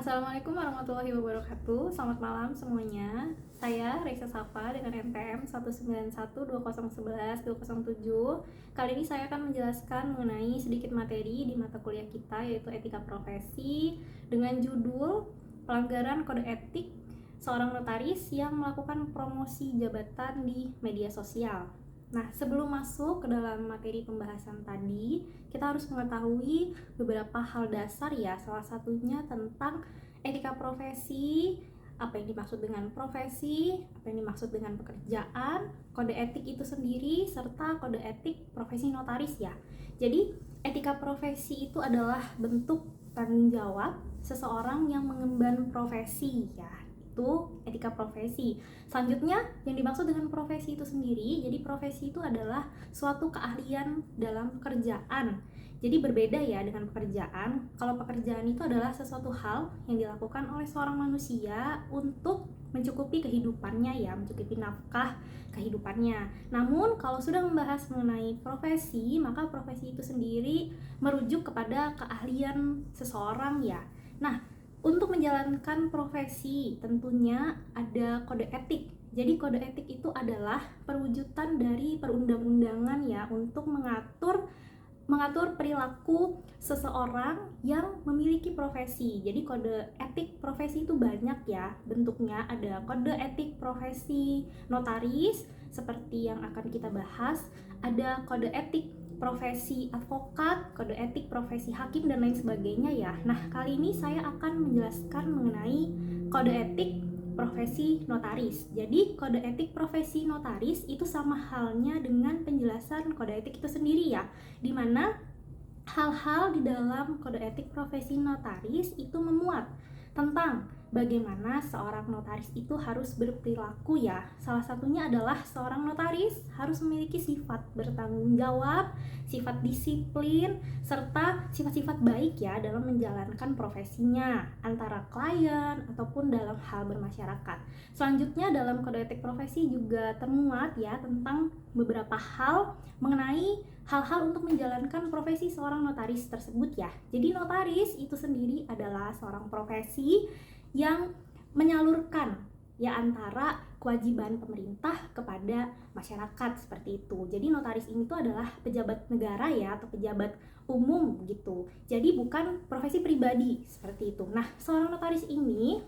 Assalamualaikum warahmatullahi wabarakatuh. Selamat malam semuanya. Saya Reisa Safa dengan NPM 1912011-2007. Kali ini saya akan menjelaskan mengenai sedikit materi di mata kuliah kita, yaitu etika profesi, dengan judul pelanggaran kode etik seorang notaris yang melakukan promosi jabatan di media sosial. Nah, sebelum masuk ke dalam materi pembahasan tadi, kita harus mengetahui beberapa hal dasar ya, salah satunya tentang etika profesi, apa yang dimaksud dengan profesi, apa yang dimaksud dengan pekerjaan, kode etik itu sendiri, serta kode etik profesi notaris ya. Jadi, etika profesi itu adalah bentuk tanggung jawab seseorang yang mengemban profesi ya. Itu etika profesi. Selanjutnya yang dimaksud dengan profesi itu sendiri, jadi profesi itu adalah suatu keahlian dalam pekerjaan. Jadi berbeda ya dengan pekerjaan. Kalau pekerjaan itu adalah sesuatu hal yang dilakukan oleh seorang manusia untuk mencukupi kehidupannya ya, mencukupi nafkah kehidupannya. Namun kalau sudah membahas mengenai profesi, maka profesi itu sendiri merujuk kepada keahlian seseorang ya. Nah, untuk menjalankan profesi tentunya ada kode etik. Jadi kode etik itu adalah perwujudan dari perundang-undangan ya untuk mengatur perilaku seseorang yang memiliki profesi. Jadi kode etik profesi itu banyak ya bentuknya. Ada kode etik profesi notaris seperti yang akan kita bahas, ada kode etik profesi advokat, kode etik profesi hakim, dan lain sebagainya ya. Nah, kali ini saya akan menjelaskan mengenai kode etik profesi notaris. Jadi, kode etik profesi notaris itu sama halnya dengan penjelasan kode etik itu sendiri ya, dimana hal-hal di dalam kode etik profesi notaris itu memuat tentang bagaimana seorang notaris itu harus berperilaku ya. Salah satunya adalah seorang notaris harus memiliki sifat bertanggung jawab, sifat disiplin, serta sifat-sifat baik ya dalam menjalankan profesinya antara klien ataupun dalam hal bermasyarakat. Selanjutnya dalam kode etik profesi juga termuat ya tentang beberapa hal mengenai hal-hal untuk menjalankan profesi seorang notaris tersebut ya. Jadi notaris itu sendiri adalah seorang profesi yang menyalurkan ya antara kewajiban pemerintah kepada masyarakat seperti itu. Jadi notaris ini tuh adalah pejabat negara ya atau pejabat umum gitu. Jadi bukan profesi pribadi seperti itu. Nah, seorang notaris ini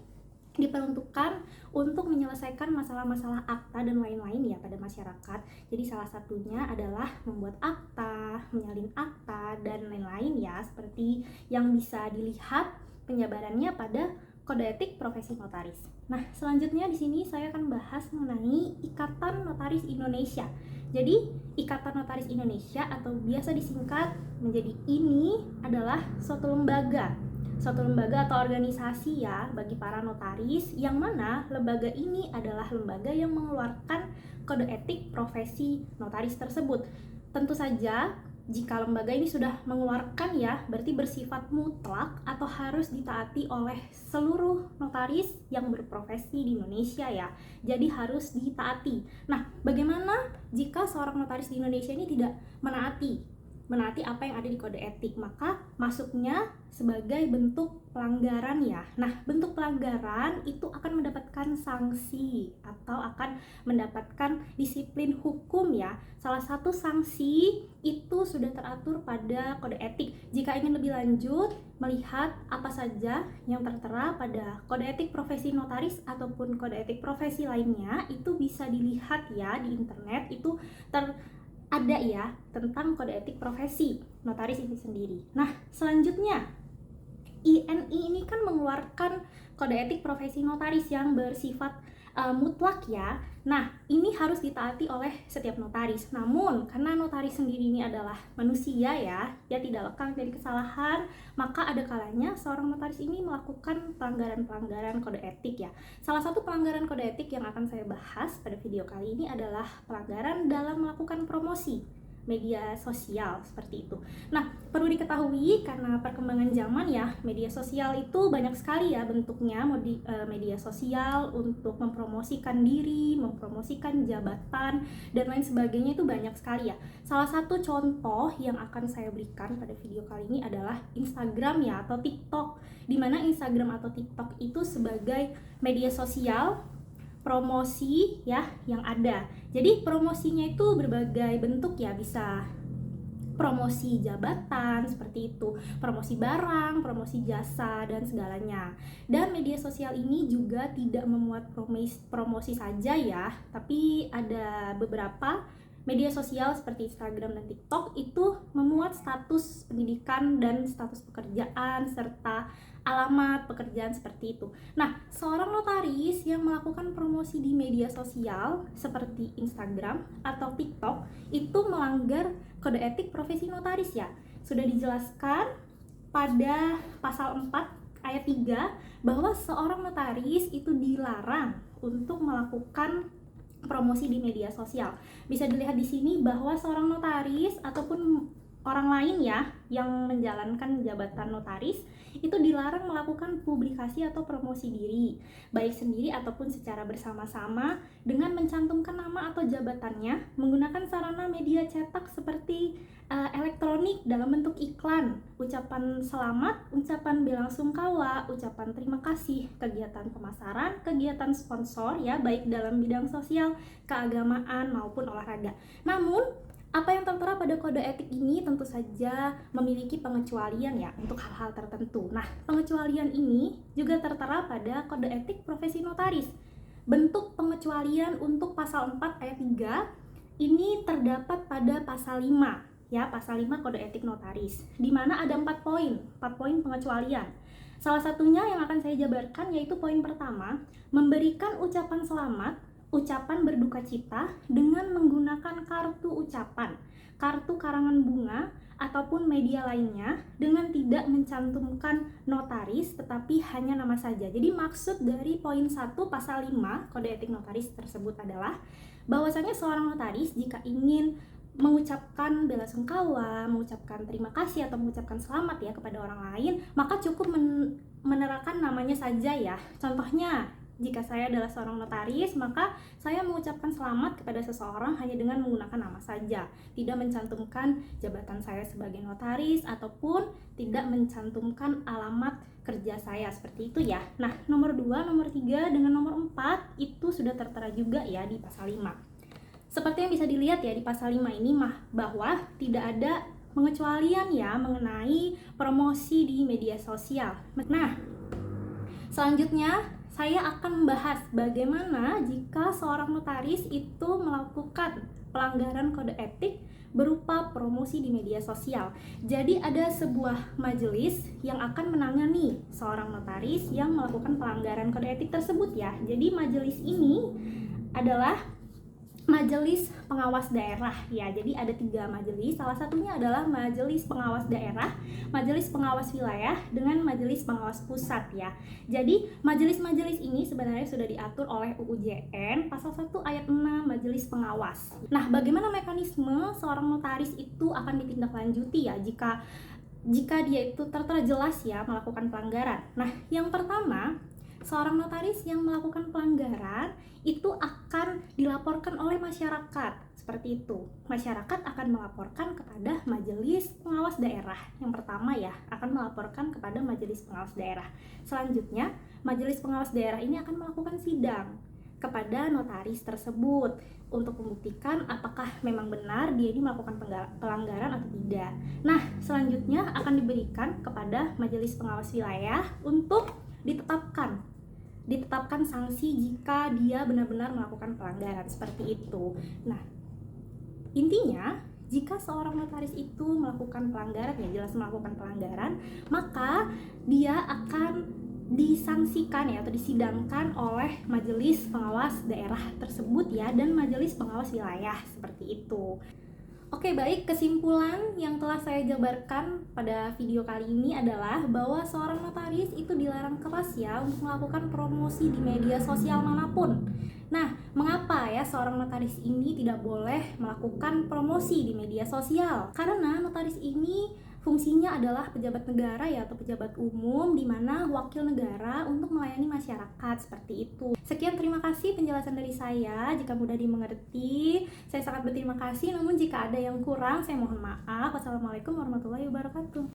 diperuntukkan untuk menyelesaikan masalah-masalah akta dan lain-lain ya pada masyarakat. Jadi salah satunya adalah membuat akta, menyalin akta, dan lain-lain ya, seperti yang bisa dilihat penjabarannya pada kode etik profesi notaris. Nah, selanjutnya di sini saya akan bahas mengenai Ikatan Notaris Indonesia. Jadi, Ikatan Notaris Indonesia atau biasa disingkat menjadi INI adalah suatu lembaga atau organisasi ya bagi para notaris, yang mana lembaga ini adalah lembaga yang mengeluarkan kode etik profesi notaris tersebut. Tentu saja jika lembaga ini sudah mengeluarkan ya, berarti bersifat mutlak atau harus ditaati oleh seluruh notaris yang berprofesi di Indonesia ya. Jadi harus ditaati. Nah, bagaimana jika seorang notaris di Indonesia ini tidak menaati apa yang ada di kode etik? Maka masuknya sebagai bentuk pelanggaran ya. Nah, bentuk pelanggaran itu akan mendapatkan sanksi atau akan mendapatkan disiplin hukum ya. Salah satu sanksi itu sudah teratur pada kode etik. Jika ingin lebih lanjut melihat apa saja yang tertera pada kode etik profesi notaris ataupun kode etik profesi lainnya, itu bisa dilihat ya di internet. Itu ada ya tentang kode etik profesi notaris ini sendiri. Nah, selanjutnya INI ini kan mengeluarkan kode etik profesi notaris yang bersifat mutlak ya. Nah, ini harus ditaati oleh setiap notaris. Namun, karena notaris sendiri ini adalah manusia ya tidak lekang dari kesalahan, maka ada kalanya seorang notaris ini melakukan pelanggaran-pelanggaran kode etik ya. Salah satu pelanggaran kode etik yang akan saya bahas pada video kali ini adalah pelanggaran dalam melakukan promosi media sosial seperti itu. Nah, perlu diketahui karena perkembangan zaman ya, media sosial itu banyak sekali ya bentuknya. Media sosial untuk mempromosikan diri, mempromosikan jabatan dan lain sebagainya itu banyak sekali ya. Salah satu contoh yang akan saya berikan pada video kali ini adalah Instagram ya atau TikTok, di mana Instagram atau TikTok itu sebagai media sosial promosi ya yang ada. Jadi promosinya itu berbagai bentuk ya, bisa promosi jabatan seperti itu, promosi barang, promosi jasa dan segalanya. Dan media sosial ini juga tidak memuat promosi saja ya, tapi ada beberapa media sosial seperti Instagram dan TikTok itu memuat status pendidikan dan status pekerjaan serta alamat pekerjaan seperti itu. Nah, seorang notaris yang melakukan promosi di media sosial seperti Instagram atau TikTok itu melanggar kode etik profesi notaris ya. Sudah dijelaskan pada pasal 4 ayat 3 bahwa seorang notaris itu dilarang untuk melakukan promosi di media sosial. Bisa dilihat di sini bahwa seorang notaris ataupun orang lain ya yang menjalankan jabatan notaris itu dilarang melakukan publikasi atau promosi diri, baik sendiri ataupun secara bersama-sama dengan mencantumkan nama atau jabatannya menggunakan sarana media cetak seperti elektronik dalam bentuk iklan, ucapan selamat, ucapan bela-sungkawa, ucapan terima kasih, kegiatan pemasaran, kegiatan sponsor ya baik dalam bidang sosial, keagamaan maupun olahraga. Namun apa yang tertera pada kode etik ini tentu saja memiliki pengecualian ya untuk hal-hal tertentu. Nah, pengecualian ini juga tertera pada kode etik profesi notaris. Bentuk pengecualian untuk pasal 4 ayat 3 ini terdapat pada pasal 5 ya, pasal 5 kode etik notaris, di mana ada 4 poin pengecualian. Salah satunya yang akan saya jabarkan yaitu poin pertama, memberikan ucapan selamat, ucapan berduka cita dengan menggunakan kartu ucapan, kartu karangan bunga, ataupun media lainnya dengan tidak mencantumkan notaris tetapi hanya nama saja. Jadi maksud dari poin 1 pasal 5 kode etik notaris tersebut adalah bahwasanya seorang notaris jika ingin mengucapkan belasungkawa, mengucapkan terima kasih atau mengucapkan selamat ya kepada orang lain, maka cukup menerangkan namanya saja ya. Contohnya, jika saya adalah seorang notaris, maka saya mengucapkan selamat kepada seseorang hanya dengan menggunakan nama saja, tidak mencantumkan jabatan saya sebagai notaris ataupun tidak mencantumkan alamat kerja saya, seperti itu ya. Nah, nomor 2, nomor 3 dengan nomor 4 itu sudah tertera juga ya di pasal 5. Seperti yang bisa dilihat ya di pasal 5 ini bahwa tidak ada pengecualian ya mengenai promosi di media sosial. Nah, selanjutnya saya akan membahas bagaimana jika seorang notaris itu melakukan pelanggaran kode etik berupa promosi di media sosial. Jadi ada sebuah majelis yang akan menangani seorang notaris yang melakukan pelanggaran kode etik tersebut ya. Jadi majelis ini adalah Majelis Pengawas Daerah ya. Jadi ada 3 majelis, salah satunya adalah Majelis Pengawas Daerah, Majelis Pengawas Wilayah, dengan Majelis Pengawas Pusat ya. Jadi majelis-majelis ini sebenarnya sudah diatur oleh UU JN pasal 1 ayat 6 Majelis Pengawas. Nah, bagaimana mekanisme seorang notaris itu akan ditindaklanjuti ya jika dia itu tertera jelas ya melakukan pelanggaran. Nah, yang pertama, seorang notaris yang melakukan pelanggaran itu akan dilaporkan oleh masyarakat. Seperti itu. Masyarakat akan melaporkan kepada Majelis Pengawas Daerah. Yang pertama ya, akan melaporkan kepada Majelis Pengawas Daerah. Selanjutnya, Majelis Pengawas Daerah ini akan melakukan sidang kepada notaris tersebut untuk membuktikan apakah memang benar dia ini melakukan pelanggaran atau tidak. Nah, selanjutnya akan diberikan kepada Majelis Pengawas Wilayah untuk ditetapkan sanksi jika dia benar-benar melakukan pelanggaran seperti itu. Nah, intinya jika seorang notaris itu melakukan pelanggaran ya jelas melakukan pelanggaran, maka dia akan disangsikan ya atau disidangkan oleh Majelis Pengawas Daerah tersebut ya dan Majelis Pengawas Wilayah seperti itu. Oke, baik. Kesimpulan yang telah saya jabarkan pada video kali ini adalah bahwa seorang notaris itu dilarang keras ya untuk melakukan promosi di media sosial manapun. Nah, mengapa ya seorang notaris ini tidak boleh melakukan promosi di media sosial? Karena notaris ini fungsinya adalah pejabat negara ya atau pejabat umum, di mana wakil negara untuk melayani masyarakat, seperti itu. Sekian, terima kasih penjelasan dari saya. Jika mudah dimengerti, saya sangat berterima kasih. Namun jika ada yang kurang, saya mohon maaf. Wassalamualaikum warahmatullahi wabarakatuh.